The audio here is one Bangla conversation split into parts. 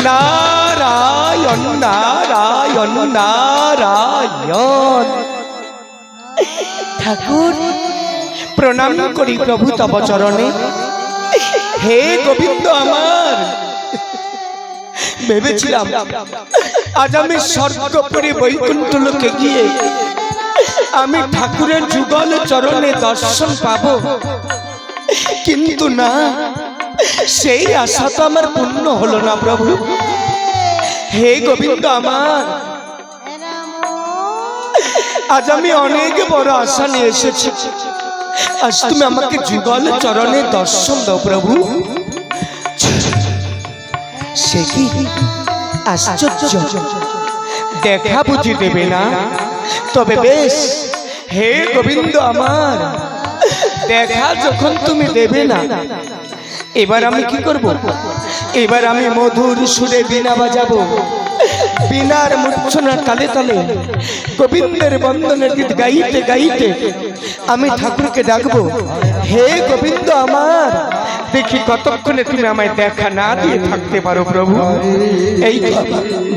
নারায়ণ নারায়ণ নারায়ণ। ঠাকুর প্রণাম করি প্রভু তব চরণে। হে গোবিন্দ আমার, ভেবেছিলাম আজ আমি স্বর্গপুরী বৈকুণ্ঠ লোকে গিয়ে আমি ঠাকুরের যুগল চরণে দর্শন পাব, কিন্তু না, সেই আশা তো আমার পূর্ণ হলো না প্রভু। হে গোবিন্দ আমার, আজ আমি অনেক বড় আশা নিয়ে এসেছি। আজ তুমি আমাকে যুগল চরণে দর্শন দাও প্রভু। সে কি আশ্চর্য, দেখা বুঝি দেবে না? তবে বেশ, হে গোবিন্দ আমার, দেখা যখন তুমি দেবে না, এবার আমি কি করব? এবার আমি মধুর সুরে বীণা বাজাবো। বীণার মূর্ছনার তালে তালে গোবিন্দের বন্দনের গীত গাইতে গাইতে আমি ঠাকুরকে ডাকবো, হে গোবিন্দ আমার, দেখি কতক্ষণে তুমি আমায় দেখা না দিয়ে থাকতে পারো প্রভু। এই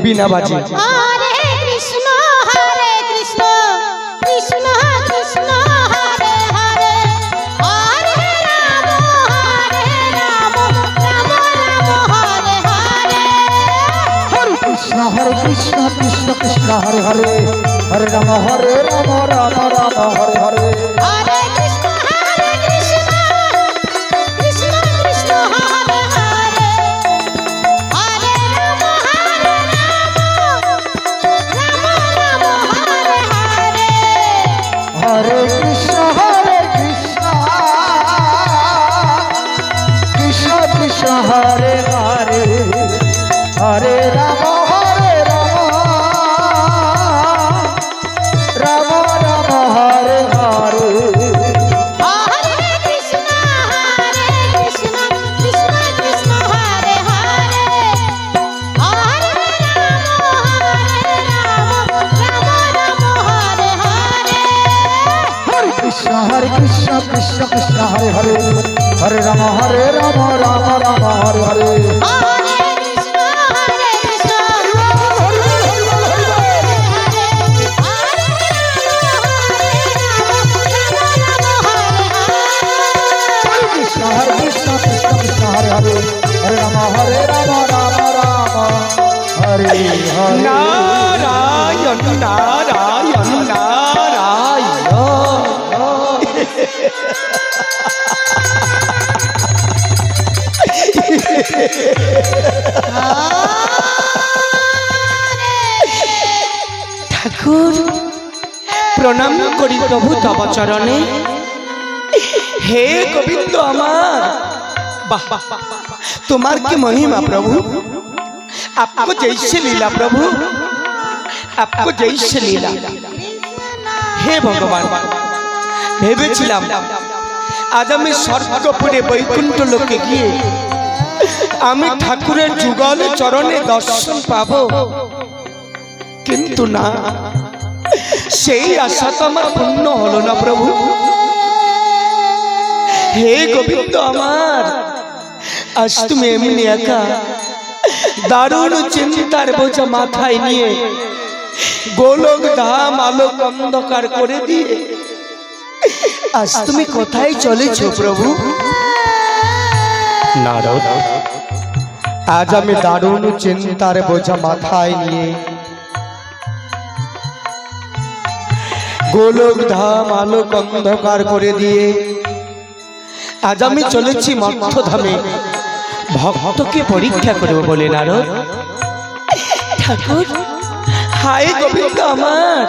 বীণা বাজে। হরে কৃষ্ণ কৃষ্ণ কৃষ্ণ হরে হরে, হরে রাম রাম রাম হরে হরে। হরে কৃষ্ণ কৃষ্ণ কৃষ্ণ হরে হরে, হরে রাম রাম রাম হরে হরে। হরে কৃষ্ণ কৃষ্ণ কৃষ্ণ হরে হরে, হরে রাম রাম হরে হরে। হরে কৃষ্ণ কৃষ্ণ কৃষ্ণ হরে হরে, হরে রাম রাম রাম হরে হরে। হরে কৃষ্ণ কৃষ্ণ কৃষ্ণ হরে হরে, হরে রাম রাম হরে হরে। হরে কৃষ্ণ কৃষ্ণ কৃষ্ণ হরে হরে, হরে রাম রাম রাম হরে হরে। হরে কৃষ্ণ কৃষ্ণ কৃষ্ণ কৃষ্ণ কৃষ্ণ হরে হরে, হরে রাম রাম হরে হরে। নারায়ণ নারায়ণ নারায়ণ। ঠাকুর প্রণাম করি প্রভু তব চরণে। হে গোবিন্দ আমার, বাহ, তোমার কি মহিমা প্রভু। आपको जैसे लीला प्रभु, आपको जैसे लीला। হে ভগবান, ভেবেছিলাম আজ আমি স্বর্গপুরে বৈকুণ্ঠ লোকে গিয়ে আমি ঠাকুরের যুগল চরণে দর্শন পাবো, কিন্তু না, সেই আশা তো আমার পূর্ণ হলো না প্রভু। হে গোবিন্দ আমার, আজ তুমি এমনি একা দারুণ চিন্তার বোঝা মাথায় নিয়ে গোলক ধাম আলোক অন্ধকার করে দিয়ে আজ তুমি কোথায় চলেছো প্রভু? নারদ, আজ আমি দারুণ চিন্তার বোঝা মাথায় নিয়ে গোলক ধাম আলোক অন্ধকার করে দিয়ে আজ আমি চলেছি মর্ত্যধামে ভক্তকে পরীক্ষা করব বলে। নারদ ঠাকুর, হায় গোবিন্দ আমার,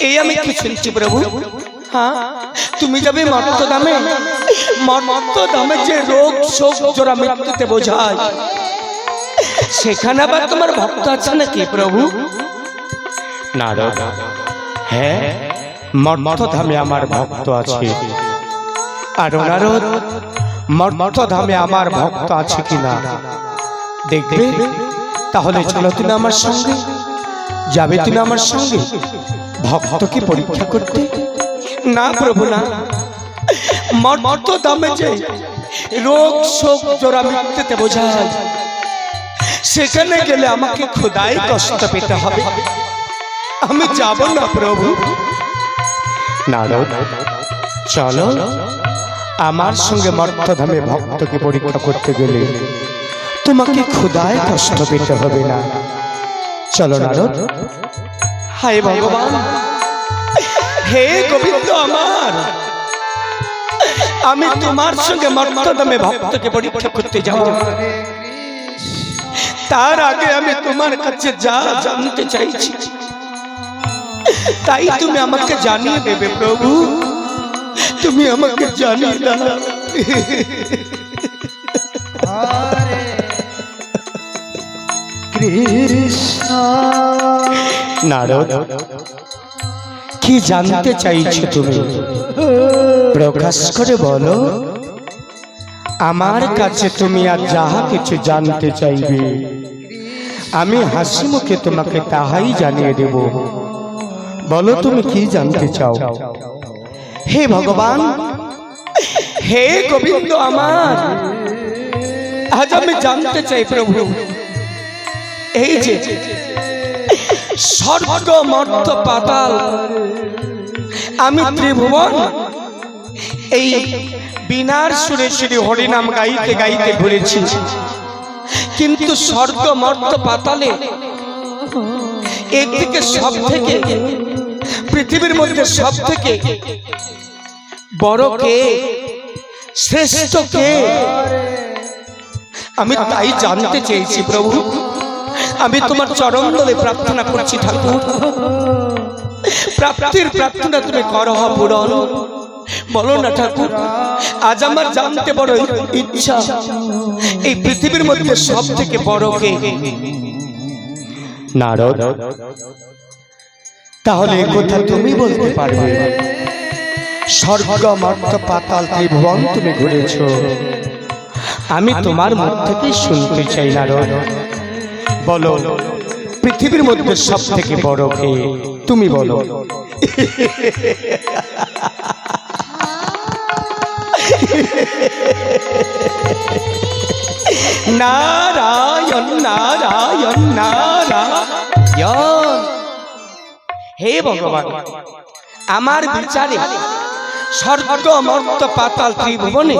এই আমি কি শুনছি প্রভু? হ্যাঁ, তুমি যাবে মর্ত্যধামে। মর্ত্যধামে যে রোগ শোক জোড়া মৃত্যুতে বোঝায়, সেখানে আবার তোমার ভক্ত আছে নাকি প্রভু? নারদ, হ্যাঁ, মর্ত্যধামে আমার ভক্ত আছে। আর নারদ, মর্ত্যধামে আমার ভক্ত আছে কিনা দেখবে, তাহলে চলো তুমি আমার সঙ্গে। যাবে তুমি আমার সঙ্গে ভক্তকে পরীক্ষা করতে? না প্রভু না, মর্ত্যধামে যে রোগ শোক জোড়া মৃত্যুতে বোঝায়, সেখানে গেলে আমাকে খোদাই কষ্ট পেতে হবে। আমি যাব না প্রভু। নারদ, চলো, আমার সঙ্গে মর্তধামে ভক্তকে পরীক্ষা করতে গেলে তোমাকে খোদায় কষ্ট পেতে হবে না। চলো নারদ। হায় ভগবান, হে গোবিন্দ আমার, আমি তোমার সঙ্গে মর্তধামে ভক্তকে পরীক্ষা করতে যাব। তার আগে আমি তোমার কাছে যা জানতে চাইছি তাই তুমি আমাকে জানিয়ে দেবে প্রভু। তুমি আমাকে জানিয়ে দাও। কৃষ্ণ নারদ, কি জানতে চাইছো তুমি? প্রকাশ করে বলো। আমার কাছে তুমি আর যাহা কিছু জানতে চাইবে আমি হাসি মুখে তোমাকে তাহাই জানিয়ে দেব। বলো তুমি কি জানতে চাও? হে ভগবান, হে গোবিন্দ আমার, আজ আমি জানতে চাই প্রভু, এই যে স্বর্গ মর্ত পাতাল আমি ত্রিভুবন এই বিনার সুরে শ্রী হরিনাম গাইতে গাইতে ঘুরেছি, কিন্তু স্বর্গ মর্ত পাতালে একদিকে সব থেকে পৃথিবীর মধ্যে সব থেকে বড় কে, শ্রেষ্ঠ কে, আমি তাই জানতে চেয়েছি প্রভু। আমি তোমার চরণ তলে প্রার্থনা করছি ঠাকুর, প্রাপ্তির প্রার্থনা তুমি করো পূরণ। বলো না ঠাকুর, আজ আমার জানতে বড় ইচ্ছা, এই পৃথিবীর মধ্যে সব থেকে বড় কে? নারদ, তাহলে কথা তুমি বলতে পারবে? স্বর্গ মর্ত পাতাল ত্রিভুবন তুমি ঘুরেছ, আমি তোমার মুখ থেকেই শুনতে চাই নারদ। বলো, পৃথিবীর মধ্যে সব থেকে বড় কে? তুমি বলো। নারায়ণ নারায়ণ নারায়ণ। হে ভগবান, আমার বিচারে স্বর্গ মর্ত পাতাল ত্রিভুবনে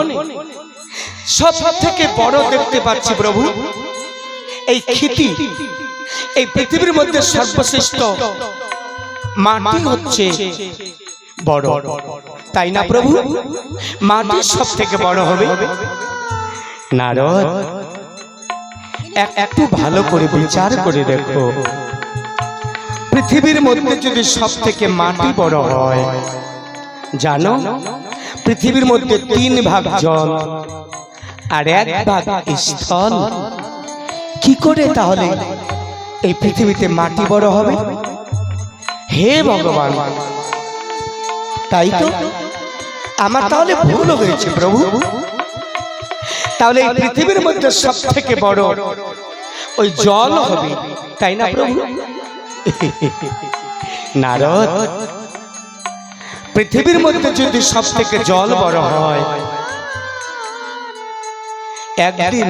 সব থেকে বড় দেখতে পাচ্ছি প্রভু এই ক্ষিতি। এই পৃথিবীর মধ্যে সর্বশ্রেষ্ঠ মাটি হচ্ছে বড়, তাই না প্রভু? মাটি সব থেকে বড় হবে। নারদ, একটু ভালো করে বিচার করে দেখো, পৃথিবীর মধ্যে যদি সব থেকে মাটি বড় হয়, জানো পৃথিবীর মধ্যে 3 ভাগ জল আর 1 ভাগ স্থল। কি করে তাহলে এই পৃথিবীতে মাটি বড় হবে? হে ভগবান, তাই তো আমার তাহলে ভুল হয়েছে প্রভু। তাহলে এই পৃথিবীর মধ্যে সব থেকে বড় ওই জল হবে, তাই না প্রভু? নারদ, পৃথিবীর মধ্যে যদি সব থেকে জল বড় হয়, একদিন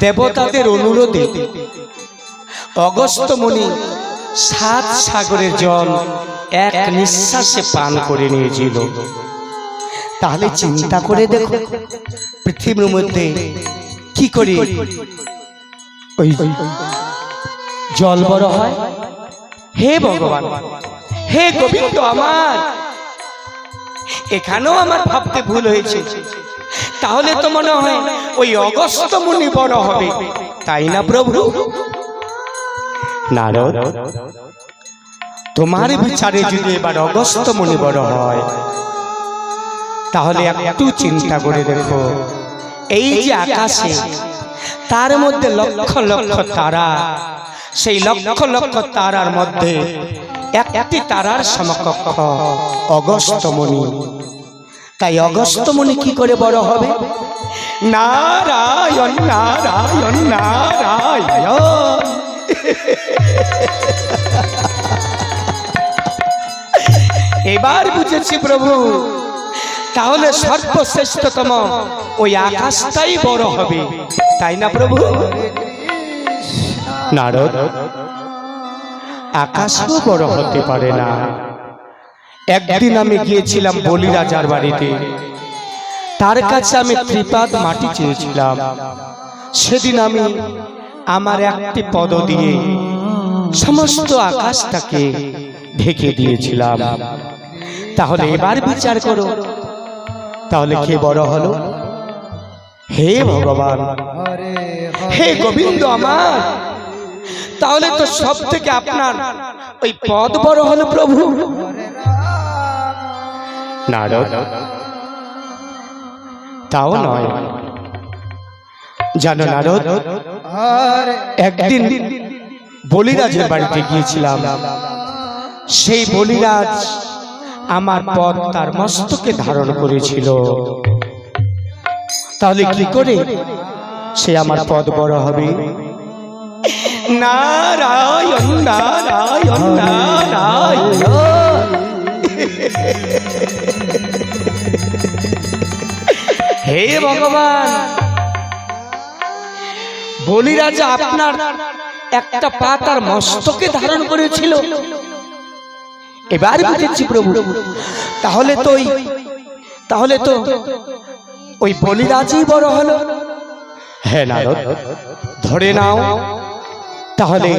দেবতাদের অনুরোধে অগস্ত্য মুনি 7 সাগরের জল এক নিঃশ্বাসে পান করে নিয়েছিল। তাহলে চিন্তা করে দেখো পৃথিবীর মধ্যে কি করে ওই জল বড় হয়। হে ভগবান, হে গোবিন্দ আমার, এখানেও আমার ভাবতে ভুল হয়েছে। তাহলে তো মনে হয় ওই অগস্ত্য মুনি বড় হবে, তাই না প্রভু? নারদ, তোমার বিচারে যদি এবার অগস্ত্য মুনি বড় হয়, তাহলে একটু চিন্তা করে দেখো, এই যে আকাশে তার মধ্যে লক্ষ লক্ষ তারা, সেই লক্ষ লক্ষ তারার মধ্যে একটি তারার সমকক্ষ অগস্ত্য মুনি। তাই অগস্ত্য মুনি কি করে বড় হবে? নারায়ণ নারায়ণ নারায়ণ। এবার বুঝেছি প্রভু, তাহলে সর্বশ্রেষ্ঠতম ওই আকাশটাই বড় হবে, তাই না প্রভু? নারদ, আকাশও বড় হতে পারে না। একদিন আমি গিয়েছিলাম বলি রাজার বাড়িতে, তার কাছে আমি ত্রিপাদ মাটি চেয়েছিলাম। সেদিন আমি আমার একটি পদ দিয়ে সমস্ত আকাশটাকে ঢেকে দিয়েছিলাম। তাহলে এবার বিচার করো, তাহলে কে বড় হলো? হে ভগবান, হে গোবিন্দ আমার, তাহলে তো সব থেকে আপনার ওই পদ বড় হলো প্রভু। নারদ, তাও নয়। জানো নারদ, একদিন বলিরাজের বাড়িতে গিয়েছিলাম। সেই বলিরাজ আমার পদ তার মস্তকে ধারণ করেছিল। তাহলে কি করে সে আমার পদ বড় হবে? নারায়ণ নারায়ণ নারায়ণ। হে ভগবান, বলিরাজা আপনার একটা পা তার মস্তকে ধারণ করেছিল। এবার বুঝেছি প্রভু, তাহলে তো ওই বলিরাজই বড় হলো। হ্যাঁ নারদ, ধরে নাও তাহলে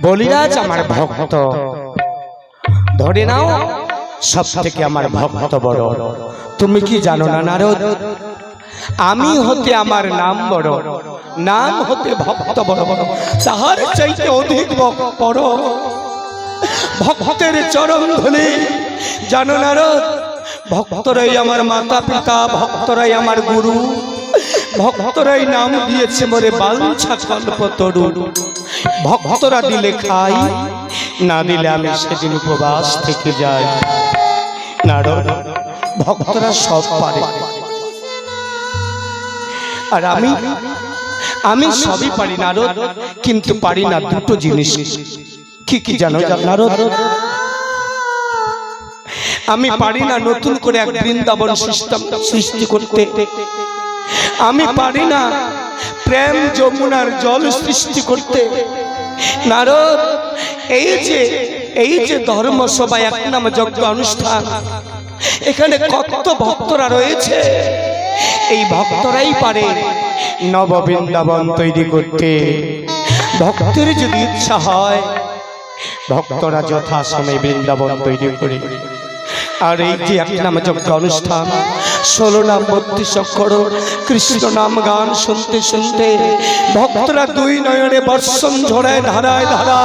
বলিরাজ আমার ভক্ত। ধরে নাও সব থেকে আমার ভক্ত বড়। তুমি কি জানো না নারদ, আমি হতে আমার নাম বড়, নাম হতে ভক্ত বড় বড়, তাহার চাইতে অধিক বড় ভক্তের চরণ ধরে। জানো নারদ, ভক্তরাই আমার মাতা পিতা, ভক্তরাই আমার গুরু, ভক্তরাই নাম দিয়েছে মোরে বাঞ্ছা কল্পতরু। ভক্তরা দিলে খাই, না দিলে আমি সেদিন উপবাস থেকে যাই। নারদ, ভক্তরা সব পারে, আর আমি সবই পারি নারদ, কিন্তু পারি না দুটো জিনিস। কি কি জানো নারদ? আমি পারি না নতুন করে এক বৃন্দাবন সিস্টেম সৃষ্টি করতে। আমি পারি না প্রেম যমুনার জল সৃষ্টি করতে। নারদ, এই যে ধর্ম সভা এক নাম যজ্ঞ অনুষ্ঠান, এখানে কত ভক্তরা রয়েছে, এই ভক্তরাই পারে নব বৃন্দাবন তৈরি করতে। ভক্তের যদি ইচ্ছা হয়, ভক্তরা যথাসময়ে বৃন্দাবন তৈরি করে। আর এই যে এক নাম যজ্ঞ অনুষ্ঠান, 16 নাম 32 অক্ষর কৃষ্ণ নাম গান শুনতে শুনতে ভক্তরা দুই নয়নে বর্ষণ ঝরায় ধারায় ধারা।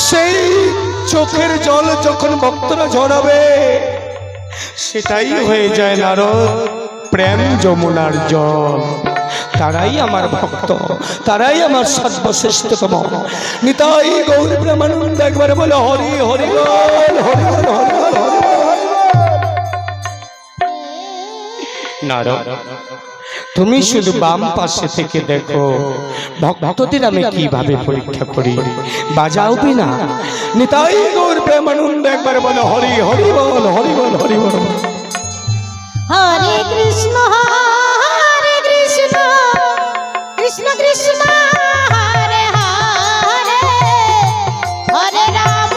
সেই চোখের জল যখন ভক্তরা ঝরাবে, সেটাই হয়ে যায় নারদ প্রেম যমুনার জল। তারাই আমার ভক্ত, তারাই আমার সর্বশ্রেষ্ঠতম। নিতাই গৌর প্রেমানন্দ। একবারে বলে হরি হরি বল, হরি বল, হরি বল, হরি বল। নারদ, তুমি শুধু বাম পাশে থেকে দেখো ভক্তদের আমি কিভাবে পরীক্ষা করি। বাজাও না নিতাই গৌর প্রেমানন্দ। একবারে বলে হরি হরি বল, হরি বল, হরি বল। হরে কৃষ্ণ কৃষ্ণ কৃষ্ণ হরে হরে, হরে রাম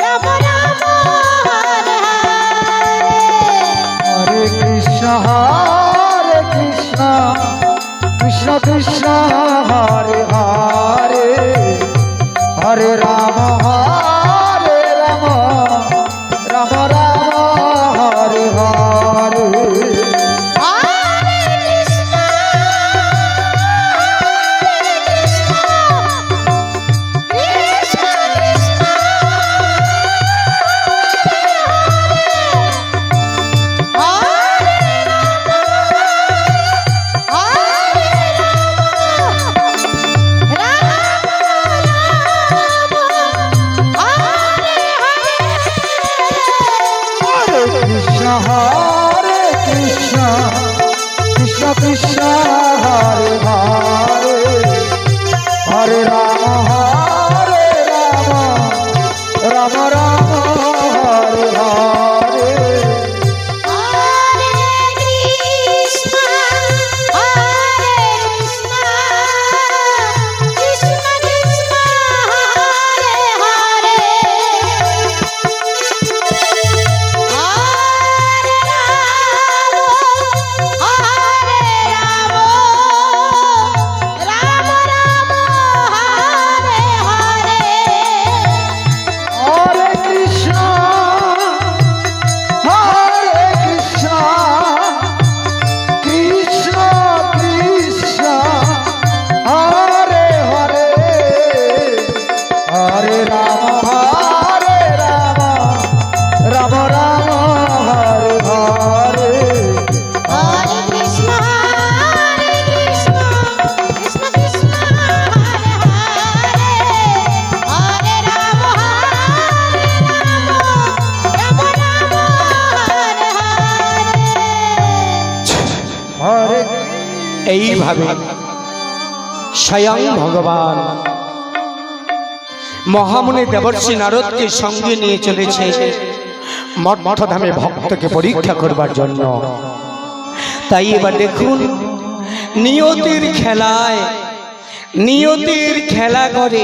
রাম রাম হরে হরে। হরে কৃষ্ণ কৃষ্ণ কৃষ্ণ হরে হরে, হরে রাম রাম রাম হরে হরে। হরে কৃষ্ণ কৃষ্ণ কৃষ্ণ হরে হরে, হরে রাম রাম রাম হরে হরে। হরে কৃষ্ণ এইভাবে স্বয়ং ভগবান মহামুনি দেবর্ষি নারদকে সঙ্গে নিয়ে চলেছে মঠধামে ভক্তকে পরীক্ষা করবার জন্য। তাই এবার দেখুন, নিয়তির খেলায় নিয়তির খেলা করে